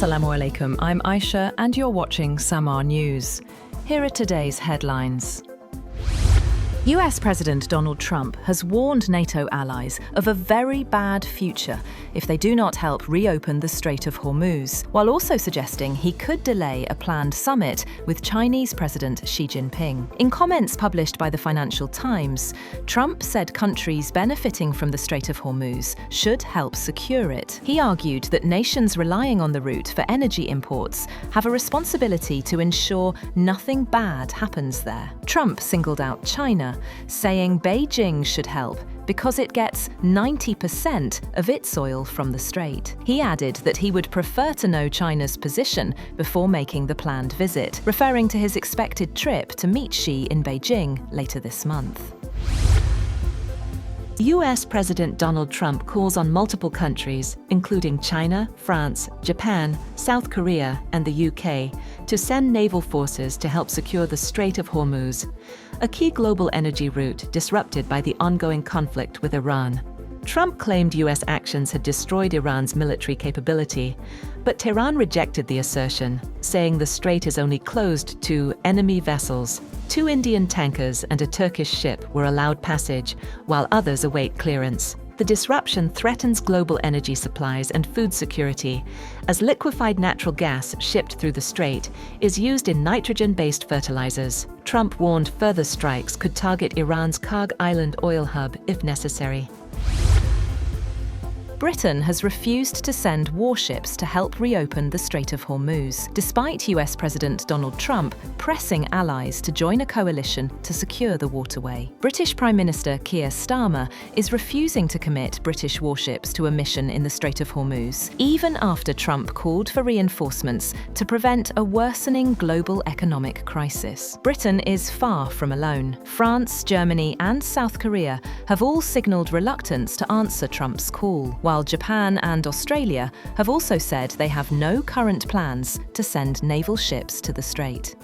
Assalamu alaikum, I'm Aisha and you're watching Samaa News. Here are today's headlines. US President Donald Trump has warned NATO allies of a very bad future if they do not help reopen the Strait of Hormuz, while also suggesting he could delay a planned summit with Chinese President Xi Jinping. In comments published by the Financial Times, Trump said countries benefiting from the Strait of Hormuz should help secure it. He argued that nations relying on the route for energy imports have a responsibility to ensure nothing bad happens there. Trump singled out China, saying Beijing should help because it gets 90% of its oil from the strait. He added that he would prefer to know China's position before making the planned visit, referring to his expected trip to meet Xi in Beijing later this month. US President Donald Trump calls on multiple countries, including China, France, Japan, South Korea, and the UK, to send naval forces to help secure the Strait of Hormuz, a key global energy route disrupted by the ongoing conflict with Iran. Trump claimed US actions had destroyed Iran's military capability, but Tehran rejected the assertion, saying the strait is only closed to enemy vessels. 2 Indian tankers and a Turkish ship were allowed passage, while others await clearance. The disruption threatens global energy supplies and food security, as liquefied natural gas shipped through the strait is used in nitrogen-based fertilizers. Trump warned further strikes could target Iran's Karg Island oil hub if necessary. Britain has refused to send warships to help reopen the Strait of Hormuz, despite US President Donald Trump pressing allies to join a coalition to secure the waterway. British Prime Minister Keir Starmer is refusing to commit British warships to a mission in the Strait of Hormuz, even after Trump called for reinforcements to prevent a worsening global economic crisis. Britain is far from alone. France, Germany, and South Korea have all signalled reluctance to answer Trump's call, while Japan and Australia have also said they have no current plans to send naval ships to the strait.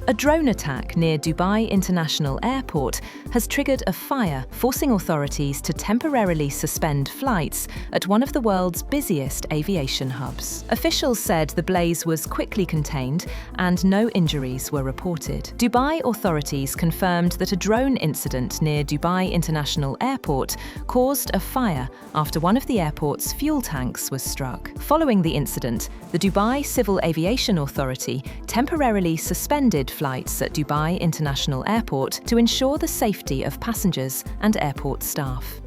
A drone attack near Dubai International Airport has triggered a fire, forcing authorities to temporarily suspend flights at one of the world's busiest aviation hubs. Officials said the blaze was quickly contained and no injuries were reported. Dubai authorities confirmed that a drone incident near Dubai International Airport caused a fire after one of the airport's fuel tanks was struck. Following the incident, the Dubai Civil Aviation Authority temporarily suspended flights at Dubai International Airport to ensure the safety of passengers and airport staff.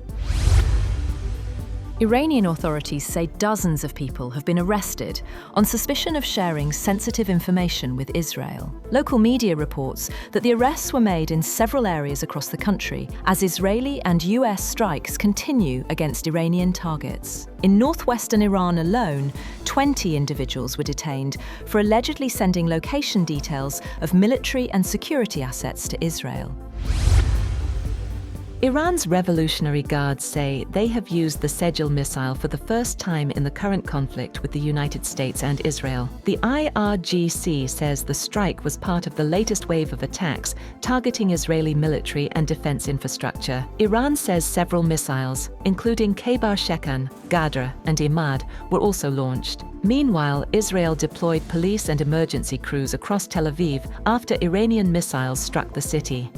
Iranian authorities say dozens of people have been arrested on suspicion of sharing sensitive information with Israel. Local media reports that the arrests were made in several areas across the country as Israeli and US strikes continue against Iranian targets. In northwestern Iran alone, 20 individuals were detained for allegedly sending location details of military and security assets to Israel. Iran's Revolutionary Guards say they have used the Sejil missile for the first time in the current conflict with the United States and Israel. The IRGC says the strike was part of the latest wave of attacks targeting Israeli military and defense infrastructure. Iran says several missiles, including Khaybar Shekan, Gadra, and Imad, were also launched. Meanwhile, Israel deployed police and emergency crews across Tel Aviv after Iranian missiles struck the city.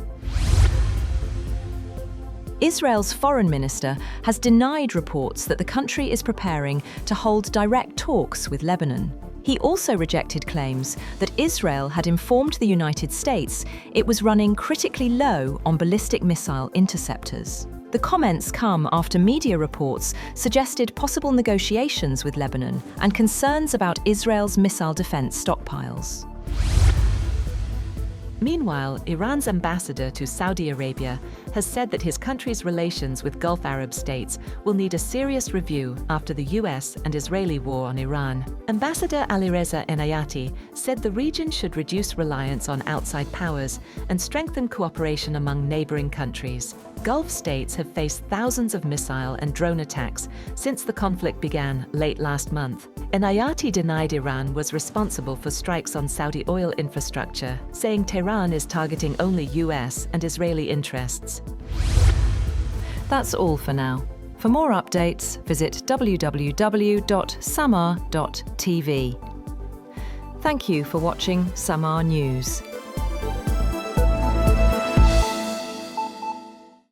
Israel's foreign minister has denied reports that the country is preparing to hold direct talks with Lebanon. He also rejected claims that Israel had informed the United States it was running critically low on ballistic missile interceptors. The comments come after media reports suggested possible negotiations with Lebanon and concerns about Israel's missile defense stockpiles. Meanwhile, Iran's ambassador to Saudi Arabia has said that his country's relations with Gulf Arab states will need a serious review after the US and Israeli war on Iran. Ambassador Alireza Enayati said the region should reduce reliance on outside powers and strengthen cooperation among neighboring countries. Gulf states have faced thousands of missile and drone attacks since the conflict began late last month. Enayati denied Iran was responsible for strikes on Saudi oil infrastructure, saying Tehran is targeting only US and Israeli interests. That's all for now. For more updates, visit www.samaa.tv. Thank you for watching Samaa News.